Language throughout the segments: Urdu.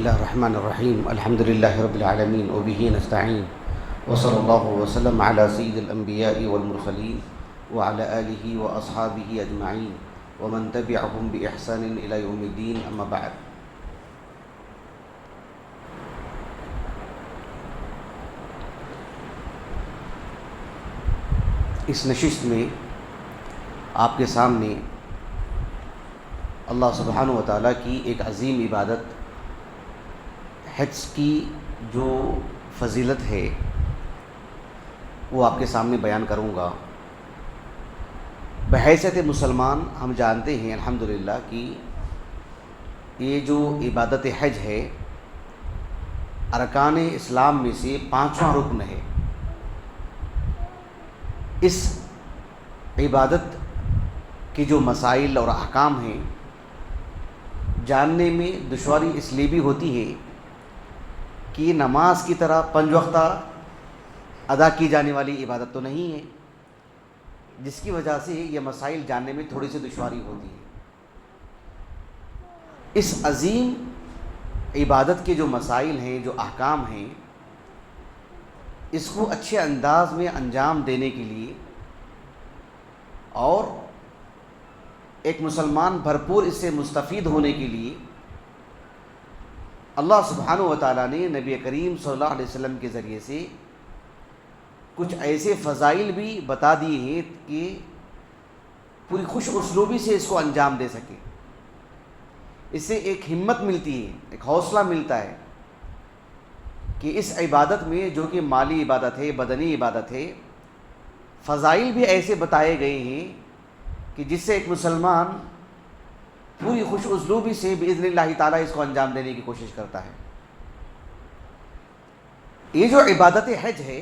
الله الرحمن الرحيم الحمد لله رب العالمين وبه نستعين وصلى الله وسلم على سيد الأنبياء والمرسلين وعلى آله وأصحابه أجمعين ومن تبعهم بإحسان إلى يوم الدين أما بعد. اس نشست میں آپ کے سامنے اللہ سبحانہ و تعالیٰ کی ایک عظیم عبادت حج کی جو فضیلت ہے وہ آپ کے سامنے بیان کروں گا. بحیثیت مسلمان ہم جانتے ہیں الحمدللہ کہ یہ جو عبادت حج ہے ارکان اسلام میں سے 5واں رکن ہے. اس عبادت کے جو مسائل اور احکام ہیں جاننے میں دشواری اس لیے بھی ہوتی ہے کہ نماز کی طرح 5 وقتہ ادا کی جانے والی عبادت تو نہیں ہے، جس کی وجہ سے یہ مسائل جاننے میں تھوڑی سی دشواری ہوتی ہے. اس عظیم عبادت کے جو مسائل ہیں، جو احکام ہیں، اس کو اچھے انداز میں انجام دینے کے لیے اور ایک مسلمان بھرپور اس سے مستفید ہونے کے لیے اللہ سبحانہ و تعالیٰ نے نبی کریم صلی اللہ علیہ وسلم کے ذریعے سے کچھ ایسے فضائل بھی بتا دیے ہیں کہ پوری خوش اسلوبی سے اس کو انجام دے سکے. اس سے ایک ہمت ملتی ہے، ایک حوصلہ ملتا ہے کہ اس عبادت میں جو کہ مالی عبادت ہے، بدنی عبادت ہے، فضائل بھی ایسے بتائے گئے ہیں کہ جس سے ایک مسلمان پوری خوش اسلوبی سے باذن اللہ تعالیٰ اس کو انجام دینے کی کوشش کرتا ہے. یہ جو عبادت حج ہے،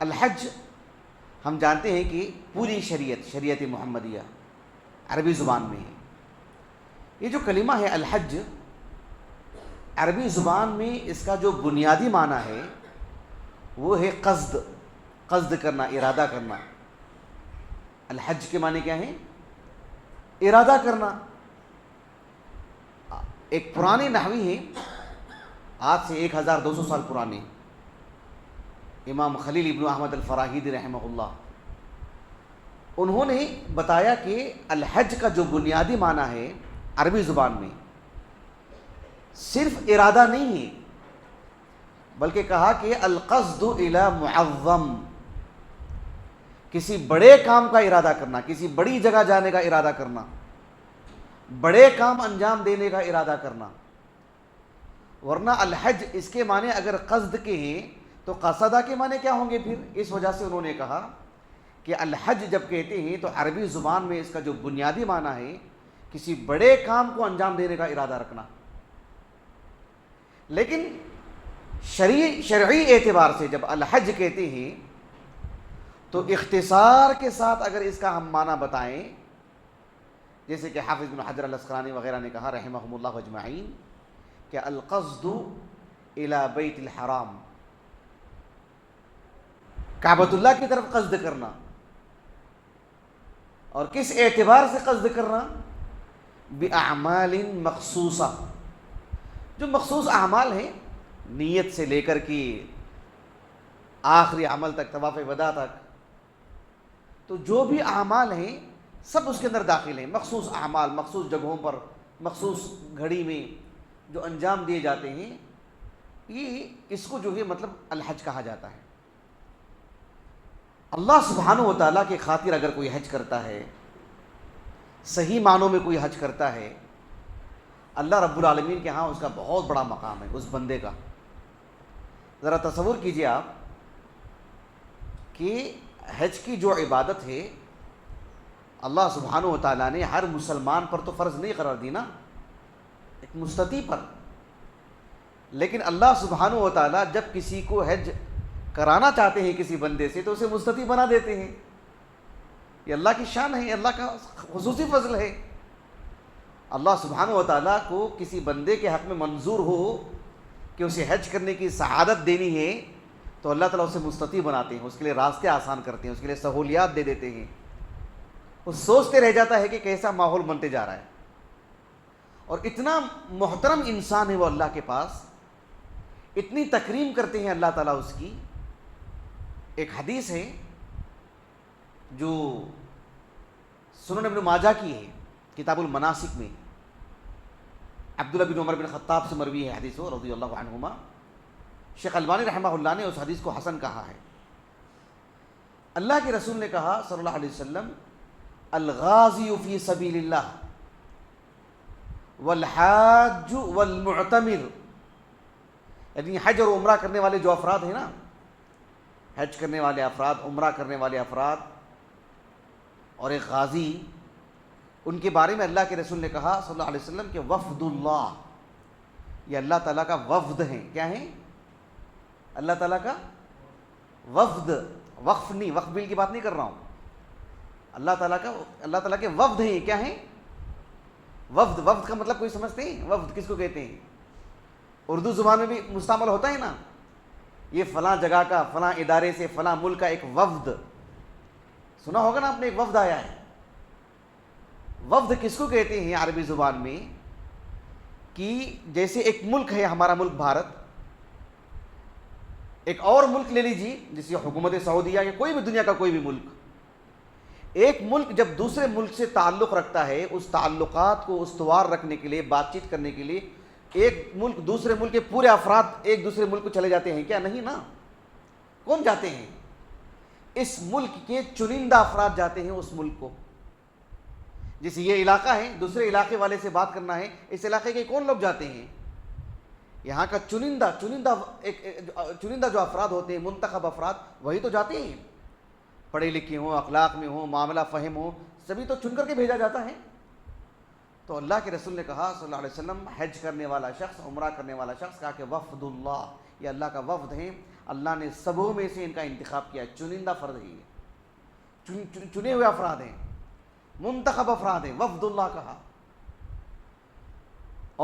الحج ہم جانتے ہیں کہ پوری شریعت محمدیہ عربی زبان میں ہے. یہ جو کلمہ ہے الحج، عربی زبان میں اس کا جو بنیادی معنی ہے وہ ہے قصد کرنا، ارادہ کرنا. الحج کے معنی کیا ہے؟ ارادہ کرنا. ایک پرانے نحوی ہیں، آج سے 1200 سال پرانے، امام خلیل ابن احمد الفراہیدی رحمہ اللہ، انہوں نے بتایا کہ الحج کا جو بنیادی معنی ہے عربی زبان میں صرف ارادہ نہیں ہے، بلکہ کہا کہ القصد الی معظم، کسی بڑے کام کا ارادہ کرنا، کسی بڑی جگہ جانے کا ارادہ کرنا، بڑے کام انجام دینے کا ارادہ کرنا. ورنہ الحج اس کے معنی اگر قصد کے ہیں تو قصدہ کے معنی کیا ہوں گے پھر؟ اس وجہ سے انہوں نے کہا کہ الحج جب کہتے ہیں تو عربی زبان میں اس کا جو بنیادی معنی ہے کسی بڑے کام کو انجام دینے کا ارادہ رکھنا. لیکن شرعی اعتبار سے جب الحج کہتے ہیں تو اختصار کے ساتھ اگر اس کا ہم معنی بتائیں، جیسے کہ حافظ بن حجر العسقلانی وغیرہ نے کہا رحمہم اللہ اجمعین کہ القصد الی بیت الحرام، کعبۃ اللہ کی طرف قصد کرنا. اور کس اعتبار سے قصد کرنا؟ باعمال مخصوصہ، جو مخصوص اعمال ہیں، نیت سے لے کر کے آخری عمل تک، طواف وداع تک، تو جو بھی اعمال ہیں سب اس کے اندر داخل ہیں. مخصوص اعمال مخصوص جگہوں پر مخصوص گھڑی میں جو انجام دیے جاتے ہیں، یہ اس کو جو ہے مطلب الحج کہا جاتا ہے. اللہ سبحانہ و تعالیٰ کی خاطر اگر کوئی حج کرتا ہے، صحیح معنوں میں کوئی حج کرتا ہے، اللہ رب العالمین کے ہاں اس کا بہت بڑا مقام ہے اس بندے کا. ذرا تصور کیجئے آپ کہ حج کی جو عبادت ہے اللہ سبحانہ و تعالیٰ نے ہر مسلمان پر تو فرض نہیں قرار دی نا، ایک مستطیع پر. لیکن اللہ سبحانہ و تعالیٰ جب کسی کو حج کرانا چاہتے ہیں کسی بندے سے تو اسے مستطیع بنا دیتے ہیں. یہ اللہ کی شان ہے، اللہ کا خصوصی فضل ہے. اللہ سبحانہ و تعالیٰ کو کسی بندے کے حق میں منظور ہو کہ اسے حج کرنے کی سعادت دینی ہے تو اللہ تعالیٰ اسے مستطیع بناتے ہیں، اس کے لیے راستے آسان کرتے ہیں، اس کے لیے سہولیات دے دیتے ہیں. وہ سوچتے رہ جاتا ہے کہ کیسا ماحول بنتے جا رہا ہے. اور اتنا محترم انسان ہے وہ اللہ کے پاس، اتنی تکریم کرتے ہیں اللہ تعالیٰ اس کی۔ ایک حدیث ہے جو سنن ابن ماجہ کی ہے، کتاب المناسک میں، عبداللہ بن عمر بن خطاب سے مروی ہے حدیث رضی اللہ عنہما۔ شیخ البانی رحمہ اللہ نے اس حدیث کو حسن کہا ہے۔ اللہ کے رسول نے کہا صلی اللہ علیہ وسلم، الغازی فی سبیل اللہ والحاج والمعتمر، یعنی حج اور عمرہ کرنے والے جو افراد ہیں نا، حج کرنے والے افراد، عمرہ کرنے والے افراد اور ایک غازی، ان کے بارے میں اللہ کے رسول نے کہا صلی اللہ علیہ وسلم کہ وفد اللہ، یہ اللہ تعالیٰ کا وفد ہیں۔ کیا ہیں؟ اللہ تعالیٰ کا وفد، وقف نہیں، وقف بل کی بات نہیں کر رہا ہوں، اللہ تعالیٰ کے وفد ہیں۔ کیا ہیں؟ وفد۔ وفد کا مطلب کوئی سمجھتے ہیں؟ وفد کس کو کہتے ہیں؟ اردو زبان میں بھی مستعمل ہوتا ہے نا، یہ فلاں جگہ کا، فلاں ادارے سے، فلاں ملک کا ایک وفد، سنا ہوگا نا آپ نے، ایک وفد آیا ہے۔ وفد کس کو کہتے ہیں عربی زبان میں؟ کہ جیسے ایک ملک ہے ہمارا ملک بھارت، ایک اور ملک لے لیجیے جیسے حکومت سعودیہ یا کوئی بھی دنیا کا کوئی بھی ملک، ایک ملک جب دوسرے ملک سے تعلق رکھتا ہے، اس تعلقات کو استوار رکھنے کے لیے، بات چیت کرنے کے لیے، ایک ملک دوسرے ملک کے پورے افراد ایک دوسرے ملک کو چلے جاتے ہیں کیا؟ نہیں نا۔ کون جاتے ہیں؟ اس ملک کے چنندہ افراد جاتے ہیں اس ملک کو۔ جیسے یہ علاقہ ہے، دوسرے علاقے والے سے بات کرنا ہے، اس علاقے کے کون لوگ جاتے ہیں؟ یہاں کا چنندہ جو افراد ہوتے ہیں، منتخب افراد، وہی تو جاتے ہیں۔ پڑھے لکھے ہوں، اخلاق میں ہوں، معاملہ فہم ہو، سبھی تو چن کر کے بھیجا جاتا ہے۔ تو اللہ کے رسول نے کہا صلی اللہ علیہ وسلم، حج کرنے والا شخص، عمرہ کرنے والا شخص، کہا کہ وفد اللہ، یہ اللہ کا وفد ہیں، اللہ نے سبوں میں سے ان کا انتخاب کیا، چنندہ فرد ہی ہے، چنے ہوئے افراد ہیں، منتخب افراد ہیں، وفد اللہ کہا۔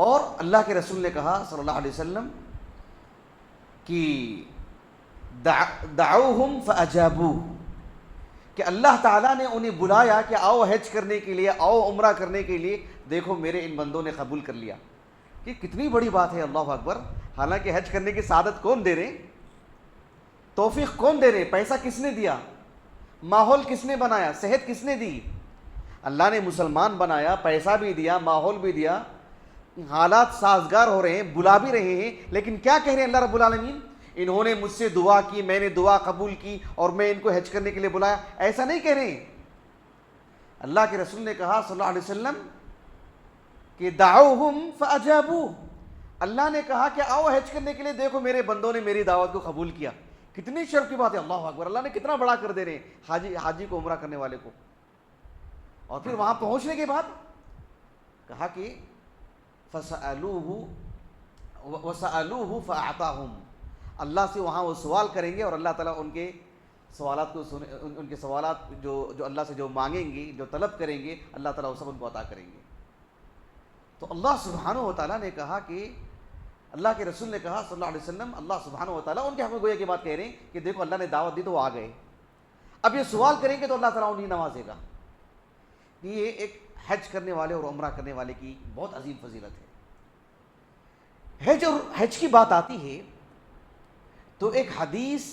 اور اللہ کے رسول نے کہا صلی اللہ علیہ وسلم کہ دعوہم فاجابو، کہ اللہ تعالیٰ نے انہیں بلایا کہ آؤ حج کرنے کے لیے، آؤ عمرہ کرنے کے لیے، دیکھو میرے ان بندوں نے قبول کر لیا۔ کہ کتنی بڑی بات ہے، اللہ اکبر۔ حالانکہ حج کرنے کی سعادت کون دے رہے، توفیق کون دے رہے، پیسہ کس نے دیا، ماحول کس نے بنایا، صحت کس نے دی؟ اللہ نے مسلمان بنایا، پیسہ بھی دیا، ماحول بھی دیا، حالات سازگار ہو رہے ہیں، بلا بھی رہے ہیں، لیکن کیا کہہ رہے ہیں اللہ رب العالمین؟ انہوں نے مجھ سے دعا کی، میں نے دعا قبول کی اور میں ان کو حج کرنے کے لیے بلایا، ایسا نہیں کہہ رہے ہیں۔ اللہ کے رسول نے کہا صلی اللہ علیہ وسلم کہ دعوہم فاجابو، اللہ نے کہا کہ آؤ حج کرنے کے لیے، دیکھو میرے بندوں نے میری دعوت کو قبول کیا۔ کتنی شرف کی بات ہے، اللہ اکبر۔ اللہ نے کتنا بڑا کر دے رہے ہیں حاجی کو، عمرہ کرنے والے کو۔ اور پھر وہاں پہنچنے کے بعد کہا کہ فسألوہ فأعطاہم، اللہ سے وہاں وہ سوال کریں گے اور اللہ تعالیٰ ان کے سوالات کو ان کے سوالات جو اللہ سے جو مانگیں گے، جو طلب کریں گے، اللہ تعالیٰ وہ سب ان کو عطا کریں گے۔ تو اللہ سبحانہ و تعالیٰ نے کہا کہ اللہ کے رسول نے کہا صلی اللہ علیہ وسلم، اللہ سبحانہ و تعالیٰ ان کے حق میں گویا کی بات کہہ رہے ہیں کہ دیکھو اللہ نے دعوت دی تو وہ آ گئے، اب یہ سوال کریں گے تو اللہ تعالیٰ انہیں نوازے گا۔ یہ ایک حج کرنے والے اور عمرہ کرنے والے کی بہت عظیم فضیلت ہے۔ حج کی بات آتی ہے تو ایک حدیث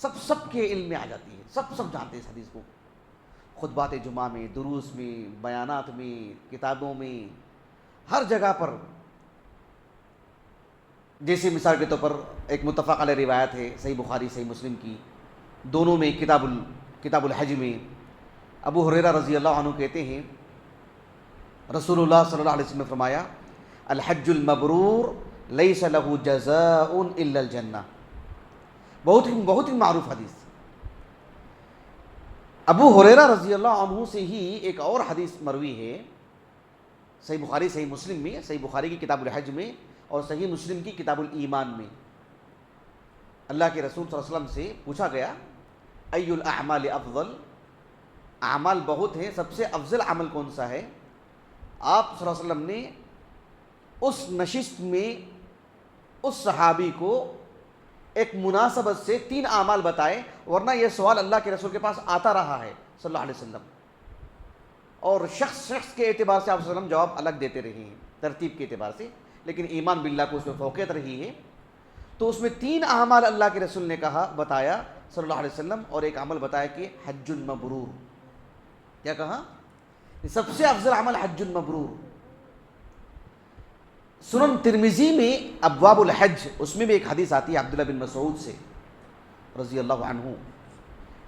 سب کے علم میں آ جاتی ہے، سب جانتے ہیں اس حدیث کو، خطبات جمعہ میں، دروس میں، بیانات میں، کتابوں میں، ہر جگہ پر۔ جیسے مثال کے طور پر ایک متفق علیہ روایت ہے صحیح بخاری صحیح مسلم کی، دونوں میں کتاب الحج میں ابو ہریرہ رضی اللہ عنہ کہتے ہیں رسول اللہ صلی اللہ علیہ وسلم نے فرمایا، الحج المبرور لیس لہ جزاء الا الجنہ، بہت ہی معروف حدیث۔ ابو ہریرہ رضی اللہ عنہ سے ہی ایک اور حدیث مروی ہے صحیح بخاری صحیح مسلم میں، صحیح بخاری کی کتاب الحج میں اور صحیح مسلم کی کتاب الایمان میں۔ اللہ کے رسول صلی اللہ علیہ وسلم سے پوچھا گیا، ای الاعمال افضل، اعمال بہت ہیں، سب سے افضل عمل کون سا ہے؟ آپ صلی اللہ علیہ وسلم نے اس نشست میں اس صحابی کو ایک مناسبت سے 3 اعمال بتائے، ورنہ یہ سوال اللہ کے رسول کے پاس آتا رہا ہے صلی اللہ علیہ وسلم۔ اور شخص کے اعتبار سے آپ صلی اللہ علیہ وسلم جواب الگ دیتے رہے ہیں ترتیب کے اعتبار سے، لیکن ایمان باللہ کو اس میں فوقیت رہی ہے۔ تو اس میں 3 اعمال اللہ کے رسول نے کہا بتایا صلی اللہ علیہ وسلم، اور ایک عمل بتایا کہ حج المبرور۔ کیا کہا؟ سب سے افضل عمل حج المبرور۔ سنن ترمذی میں ابواب الحج، اس میں بھی ایک حدیث آتی ہے عبداللہ بن مسعود سے رضی اللہ عنہ۔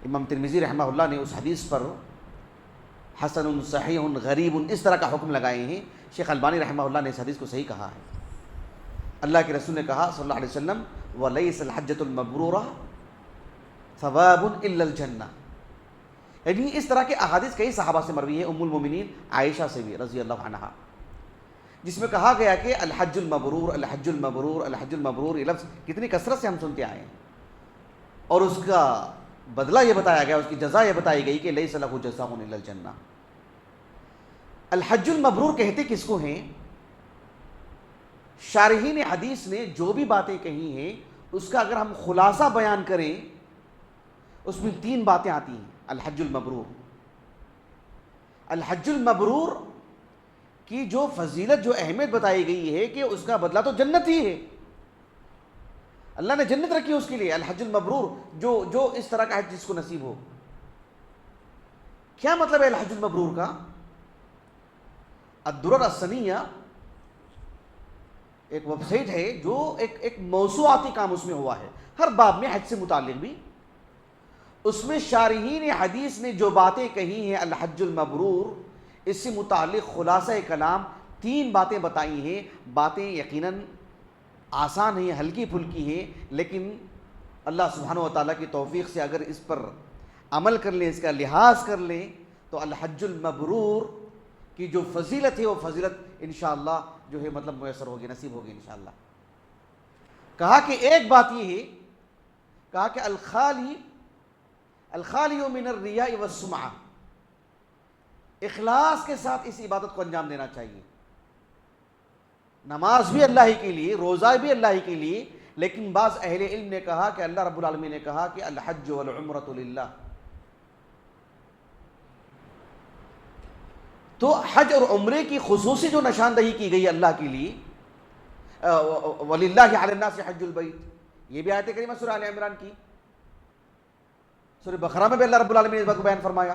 امام ترمذی رحمہ اللہ نے اس حدیث پر حسن صحیح غریب اس طرح کا حکم لگائے ہیں۔ شیخ البانی رحمہ اللہ نے اس حدیث کو صحیح کہا ہے۔ اللہ کے رسول نے کہا صلی اللہ علیہ وسلم وَلَيْسَ الْحَجَّةُ الْمَبْرُورَةُ ثَوَابٌ إِلَّا الْجَنَّةِ، یعنی اس طرح کے احادیث کئی صحابہ سے مروی ہیں، ام المومنین عائشہ سے بھی رضی اللہ عنہا، جس میں کہا گیا کہ الحج المبرور الحج المبرور الحج المبرور، یہ لفظ کتنی کثرت سے ہم سنتے آئے ہیں، اور اس کا بدلہ یہ بتایا گیا، اس کی جزا یہ بتائی گئی کہ لیس لہ جزاء الا الجنہ۔ الحج المبرور کہتے کس کو ہیں؟ شارحین حدیث نے جو بھی باتیں کہی ہیں اس کا اگر ہم خلاصہ بیان کریں اس میں 3 باتیں آتی ہیں۔ الحج المبرور، الحج المبرور کی جو فضیلت، جو اہمیت بتائی گئی ہے کہ اس کا بدلہ تو جنت ہی ہے، اللہ نے جنت رکھی اس کے لیے۔ الحج المبرور، جو اس طرح کا حج جس کو نصیب ہو۔ کیا مطلب ہے الحج المبرور کا؟ الدرر السنیہ ایک ویب سائٹ ہے جو ایک موسوعاتی کام اس میں ہوا ہے، ہر باب میں حج سے متعلق بھی، اس میں شارحین حدیث نے جو باتیں کہی ہیں الحج المبرور، اس سے متعلق خلاصہ کلام 3 باتیں بتائی ہیں۔ باتیں یقیناً آسان ہیں، ہلکی پھلکی ہیں، لیکن اللہ سبحانہ و تعالیٰ کی توفیق سے اگر اس پر عمل کر لیں، اس کا لحاظ کر لیں، تو الحج المبرور کی جو فضیلت ہے وہ فضیلت انشاءاللہ جو ہے مطلب میسر ہوگی، نصیب ہوگی انشاءاللہ۔ کہا کہ ایک بات یہ ہے، کہا کہ الخالی من الریاء والسمعہ، اخلاص کے ساتھ اس عبادت کو انجام دینا چاہیے۔ نماز بھی اللہ ہی کے لیے، روزہ بھی اللہ ہی کے لیے، لیکن بعض اہل علم نے کہا کہ اللہ رب العالمین نے کہا کہ الحج والعمرۃ للہ، تو حج اور عمرے کی خصوصی جو نشاندہی کی گئی اللہ کے لیے، وَلِلَّهِ عَلَى النَّاسِ حَجُّ الْبَيْتِ، یہ بھی آیت کریمہ سورہ آل عمران کی، سورہ بقرہ میں بھی اللہ رب العالمین نے اس بات کو بیان فرمایا۔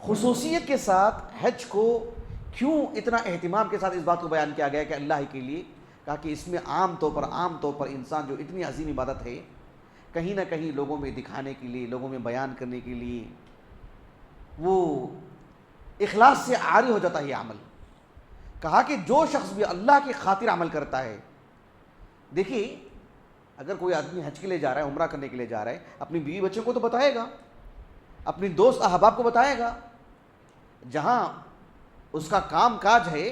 خصوصیت کے ساتھ حج کو کیوں اتنا اہتمام کے ساتھ اس بات کو بیان کیا گیا کہ اللہ کے لیے؟ کہا کہ اس میں عام طور پر انسان جو اتنی عظیم عبادت ہے، کہیں نہ کہیں لوگوں میں دکھانے کے لیے، لوگوں میں بیان کرنے کے لیے، وہ اخلاص سے عاری ہو جاتا ہے یہ عمل۔ کہا کہ جو شخص بھی اللہ کی خاطر عمل کرتا ہے، دیکھیے اگر کوئی آدمی حج کے لیے جا رہا ہے، عمرہ کرنے کے لیے جا رہا ہے، اپنی بیوی بچوں کو تو بتائے گا، اپنی دوست احباب کو بتائے گا، جہاں اس کا کام کاج ہے،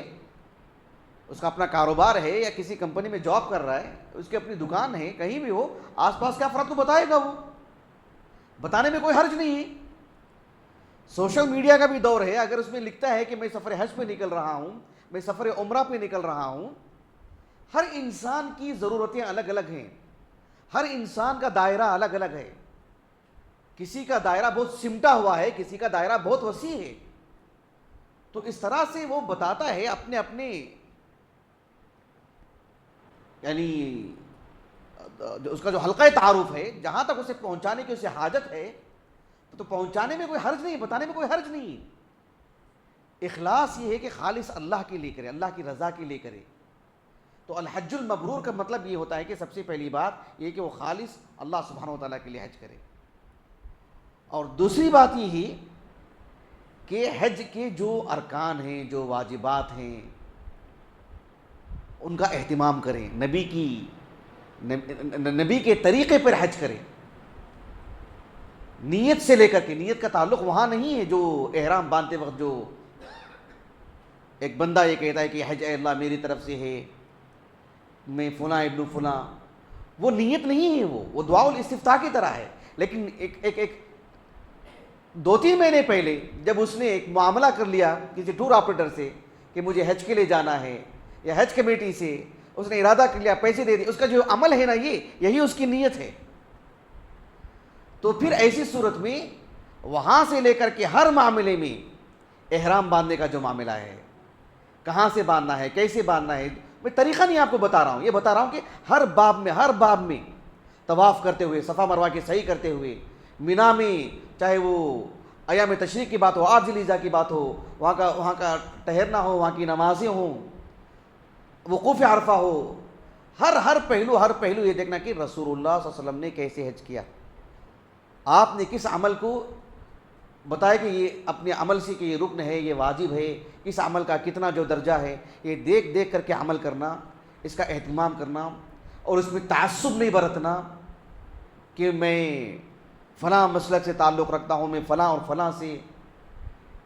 اس کا اپنا کاروبار ہے یا کسی کمپنی میں جاب کر رہا ہے، اس کی اپنی دکان ہے، کہیں بھی ہو، آس پاس کے افراد کو بتائے گا، وہ بتانے میں کوئی حرج نہیں ہے۔ سوشل میڈیا کا بھی دور ہے، اگر اس میں لکھتا ہے کہ میں سفر حج پہ نکل رہا ہوں، میں سفر عمرہ پہ نکل رہا ہوں، ہر انسان کی ضرورتیں الگ الگ ہیں، ہر انسان کا دائرہ الگ الگ ہے، کسی کا دائرہ بہت سمٹا ہوا ہے، کسی کا دائرہ بہت وسیع ہے، تو اس طرح سے وہ بتاتا ہے اپنے یعنی اس کا جو حلقہ تعارف ہے، جہاں تک اسے پہنچانے کی اسے حاجت ہے، تو پہنچانے میں کوئی حرج نہیں، بتانے میں کوئی حرج نہیں۔ اخلاص یہ ہے کہ خالص اللہ کے لیے کرے، اللہ کی رضا کے لیے کرے۔ تو الحج المبرور کا مطلب یہ ہوتا ہے کہ سب سے پہلی بات یہ کہ وہ خالص اللہ سبحانہ و تعالیٰ کے لیے حج کرے، اور دوسری بات یہ ہے کہ حج کے جو ارکان ہیں، جو واجبات ہیں، ان کا اہتمام کریں، نبی کے طریقے پر حج کریں، نیت سے لے کر کے۔ نیت کا تعلق وہاں نہیں ہے جو احرام باندھتے وقت جو ایک بندہ یہ کہتا ہے کہ حج اے اللہ میری طرف سے ہے، میں فلاں ابن فلاں، وہ نیت نہیں ہے، وہ دعاء الاستفتاح کی طرح ہے۔ لیکن ایک 2-3 مہینے پہلے جب اس نے ایک معاملہ کر لیا کسی ٹور آپریٹر سے کہ مجھے حج کے لیے جانا ہے، یا حج کمیٹی سے اس نے ارادہ کر لیا، پیسے دے دیے، اس کا جو عمل ہے نا، یہی اس کی نیت ہے، تو پھر ایسی صورت میں وہاں سے لے کر کے ہر معاملے میں احرام باندھنے کا جو معاملہ ہے، کہاں سے باندھنا ہے، کیسے باندھنا ہے، میں طریقہ نہیں آپ کو بتا رہا ہوں، یہ بتا رہا ہوں کہ ہر باب میں طواف کرتے ہوئے، صفا مروہ کی صحیح کرتے ہوئے، مینا میں چاہے وہ ایام تشریق کی بات ہو، 8 ذی الحجہ کی بات ہو، وہاں کا ٹہرنا ہو، وہاں کی نمازیں ہوں، وقوف عرفہ ہو، ہر پہلو یہ دیکھنا کہ رسول اللہ صلی اللہ علیہ وسلم نے کیسے حج کیا، آپ نے کس عمل کو بتایا کہ یہ اپنے عمل سے کہ یہ رکن ہے، یہ واجب ہے، اس عمل کا کتنا جو درجہ ہے، یہ دیکھ کر کے عمل کرنا، اس کا اہتمام کرنا، اور اس میں تعصب نہیں برتنا کہ میں فلاں مسلک سے تعلق رکھتا ہوں، میں فلاں اور فلاں سے.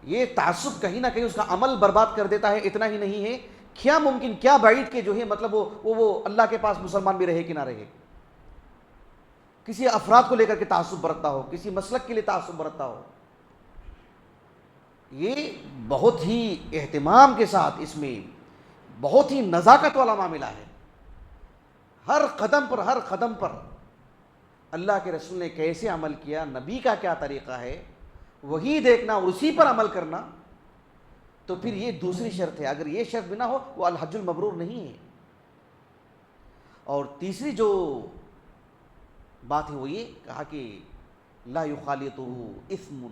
یہ تعصب کہیں نہ کہیں اس کا عمل برباد کر دیتا ہے. اتنا ہی نہیں ہے، کیا ممکن، کیا بعید کہ جو ہے مطلب وہ اللہ کے پاس مسلمان بھی رہے کہ نہ رہے، کسی افراد کو لے کر کے تعصب برتتا ہو، کسی مسلک کے لیے تعصب برتتا ہو. یہ بہت ہی اہتمام کے ساتھ، اس میں بہت ہی نزاکت والا معاملہ ہے. ہر قدم پر اللہ کے رسول نے کیسے عمل کیا، نبی کا کیا طریقہ ہے، وہی دیکھنا اور اسی پر عمل کرنا. تو پھر یہ دوسری شرط ہے، اگر یہ شرط بھی نہ ہو وہ الحج المبرور نہیں ہے. اور تیسری جو بات ہے وہ یہ کہا کہ لا یخالطہ اثم،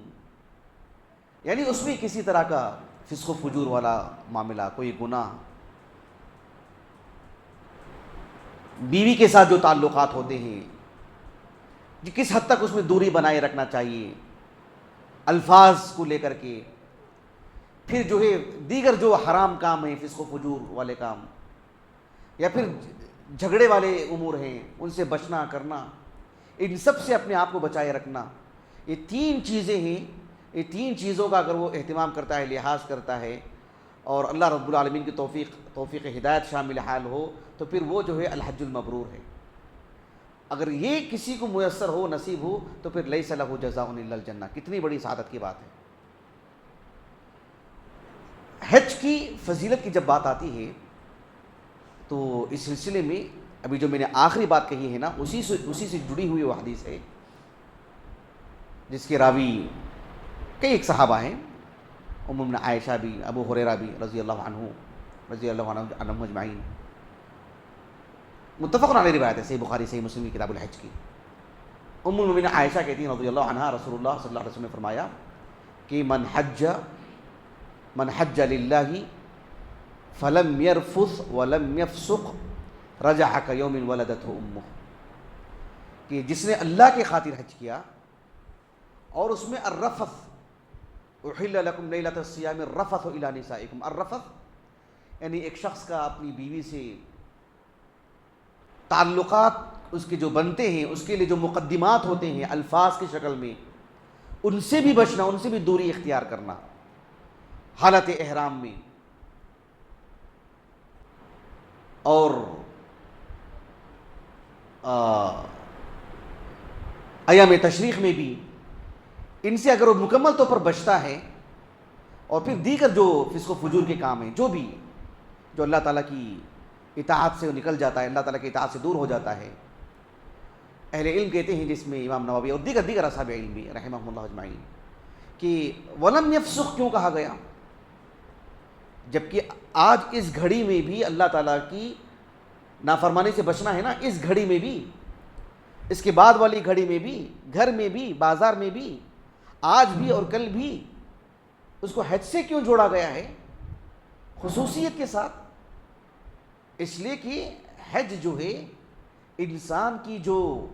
یعنی اس میں کسی طرح کا فسق و فجور والا معاملہ، کوئی گناہ، بیوی کے ساتھ جو تعلقات ہوتے ہیں کس حد تک اس میں دوری بنائے رکھنا چاہیے، الفاظ کو لے کر کے، پھر جو ہے دیگر جو حرام کام ہیں، فسق و فجور والے کام، یا پھر جھگڑے والے امور ہیں، ان سے بچنا کرنا، ان سب سے اپنے آپ کو بچائے رکھنا. یہ 3 چیزیں ہیں. یہ 3 چیزوں کا اگر وہ اہتمام کرتا ہے، لحاظ کرتا ہے، اور اللہ رب العالمین کی توفیق ہدایت شامل حال ہو، تو پھر وہ جو ہے الحج المبرور ہے. اگر یہ کسی کو میسر ہو، نصیب ہو، تو پھر لیس لہ جزاء الا الجنہ. کتنی بڑی سعادت کی بات ہے. حج کی فضیلت کی جب بات آتی ہے تو اس سلسلے میں ابھی جو میں نے آخری بات کہی ہے نا، اسی سے جڑی ہوئی وہ حدیث ہے جس کے راوی کئی ایک صحابہ ہیں، ام عائشہ بھی، ابو ہریرہ بھی رضی اللہ عنہم اجمعین. متفق علیہ روایت ہے، صحیح بخاری صحیح مسلم کی کتاب الحج کی. ام المؤمنین عائشہ کہتی ہیں رضی اللہ عنہا، رسول اللہ صلی اللہ علیہ وسلم نے فرمایا کہ من حج للہ فلم یرفث ولم یفسق رجع کیوم ولدتہ امہ، کہ جس نے اللہ کی خاطر حج کیا اور اس میں الرفث، احل لکم لیلۃ الصیام الرفث الی نسائکم. الرفث یعنی ایک شخص کا اپنی بیوی سے تعلقات اس کے جو بنتے ہیں، اس کے لیے جو مقدمات ہوتے ہیں الفاظ کی شکل میں، ان سے بھی بچنا، ان سے بھی دوری اختیار کرنا حالت احرام میں. اور ایام تشریق میں بھی ان سے اگر وہ مکمل طور پر بچتا ہے، اور پھر دیگر جو فسق و فجور کے کام ہیں، جو اللہ تعالیٰ کی اطاعت سے نکل جاتا ہے، اللہ تعالیٰ کی اطاعت سے دور ہو جاتا ہے. اہل علم کہتے ہیں، جس میں امام نووی اور دیگر اصحاب علم بھی رحمہم اللہ اجمعین، کہ ولم یفسق کیوں کہا گیا، جبکہ آج اس گھڑی میں بھی اللہ تعالیٰ کی نافرمانی سے بچنا ہے نا، اس گھڑی میں بھی، اس کے بعد والی گھڑی میں بھی، گھر میں بھی، بازار میں بھی، آج بھی اور کل بھی، اس کو حج سے کیوں جوڑا گیا ہے خصوصیت کے ساتھ؟ اس لیے کہ حج جو ہے انسان کی جو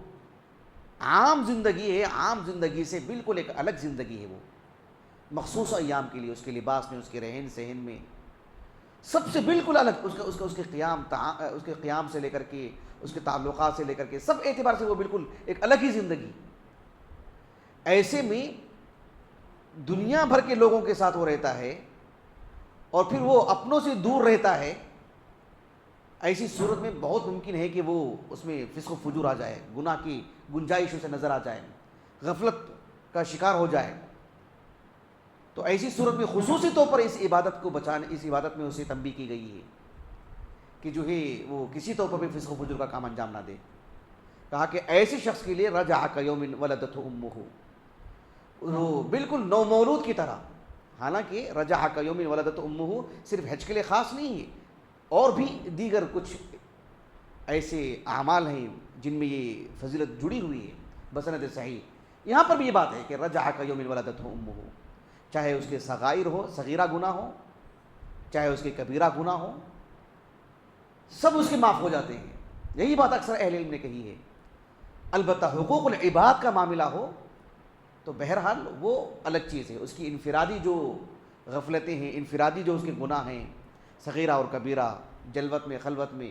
عام زندگی ہے، عام زندگی سے بالکل ایک الگ زندگی ہے. وہ مخصوص ایام کے لیے، اس کے لباس میں، اس کے رہن سہن میں، سب سے بالکل الگ، اس کے قیام سے لے کر کے، اس کے تعلقات سے لے کر کے، سب اعتبار سے وہ بالکل ایک الگ ہی زندگی. ایسے میں دنیا بھر کے لوگوں کے ساتھ وہ رہتا ہے اور پھر وہ اپنوں سے دور رہتا ہے. ایسی صورت میں بہت ممکن ہے کہ وہ اس میں فسق و فجور آ جائے، گناہ کی گنجائش اسے نظر آ جائے، غفلت کا شکار ہو جائے. تو ایسی صورت میں خصوصی طور پر اس عبادت کو بچانے، اس عبادت میں اسے تنبیہ کی گئی ہے کہ جو ہے وہ کسی طور پر بھی فسق و فجور کا کام انجام نہ دے. کہا کہ ایسے شخص کے لیے رجع کیوم ولدتہ امہ، وہ بالکل نو مولود کی طرح حالانکہ رجع کا یوم ولدت امہ صرف حج کے لیے خاص نہیں ہے، اور بھی دیگر کچھ ایسے اعمال ہیں جن میں یہ فضیلت جڑی ہوئی ہے بسند صحیح۔ یہاں پر بھی یہ بات ہے کہ رجع کا یوم ولدت امہ، چاہے اس کے صغائر ہو، صغیرہ گناہ ہو، چاہے اس کے کبیرہ گناہ ہو، سب اس کے معاف ہو جاتے ہیں۔ یہی بات اکثر اہل علم نے کہی ہے۔ البتہ حقوق العباد کا معاملہ ہو تو بہرحال وہ الگ چیز ہے، اس کی انفرادی جو غفلتیں ہیں، انفرادی جو اس کے گناہ ہیں صغیرہ اور کبیرہ، جلوت میں خلوت میں،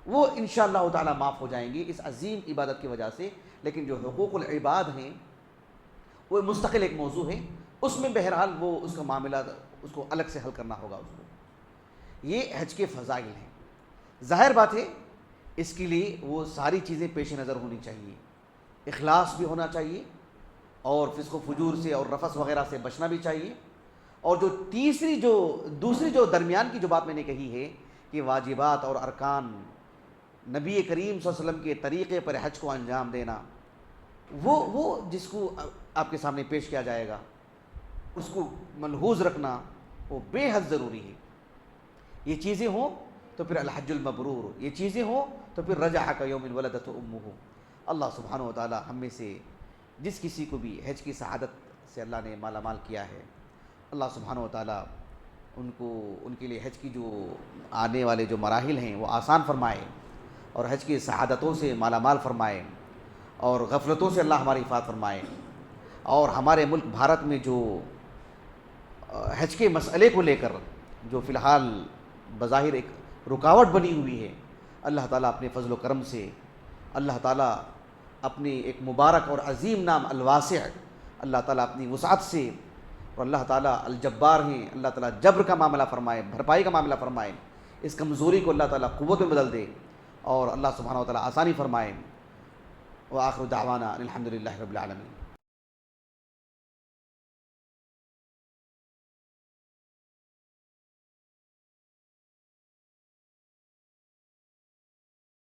وہ انشاءاللہ تعالی معاف ہو جائیں گے اس عظیم عبادت کی وجہ سے۔ لیکن جو حقوق العباد ہیں وہ مستقل ایک موضوع ہے، اس میں بہرحال وہ اس کا معاملہ اس کو الگ سے حل کرنا ہوگا اس کو۔ یہ حج کے فضائل ہیں۔ ظاہر بات ہے اس کے لیے وہ ساری چیزیں پیش نظر ہونی چاہیے، اخلاص بھی ہونا چاہیے، اور فسق و فجور سے اور رفث وغیرہ سے بچنا بھی چاہیے۔ اور جو دوسری جو درمیان کی جو بات میں نے کہی ہے کہ واجبات اور ارکان نبی کریم صلی اللہ علیہ وسلم کے طریقے پر حج کو انجام دینا، وہ جس کو آپ کے سامنے پیش کیا جائے گا اس کو ملحوظ رکھنا وہ بے حد ضروری ہے۔ یہ چیزیں ہوں تو پھر الحج المبرور، یہ چیزیں ہوں تو پھر رجع کا یوم ولدت امہ۔ اللہ سبحانہ و تعالی ہم میں سے جس کسی کو بھی حج کی سعادت سے اللہ نے مالا مال کیا ہے، اللہ سبحانہ و تعالی ان کے لیے حج کی جو آنے والے جو مراحل ہیں وہ آسان فرمائے، اور حج کی سعادتوں سے مالا مال فرمائے، اور غفلتوں سے اللہ ہماری حفاظت فرمائے، اور ہمارے ملک بھارت میں جو حج کے مسئلے کو لے کر جو فی الحال بظاہر ایک رکاوٹ بنی ہوئی ہے، اللہ تعالیٰ اپنے فضل و کرم سے، اللہ تعالیٰ اپنی ایک مبارک اور عظیم نام الواسع، اللہ تعالیٰ اپنی وسعت سے، اور اللہ تعالیٰ الجبار ہیں، اللہ تعالیٰ جبر کا معاملہ فرمائے، بھرپائی کا معاملہ فرمائے، اس کمزوری کو اللہ تعالیٰ قوت میں بدل دے، اور اللہ سبحانہ و تعالیٰ آسانی فرمائے۔ وآخر دعوانا الحمد للہ رب العالمین۔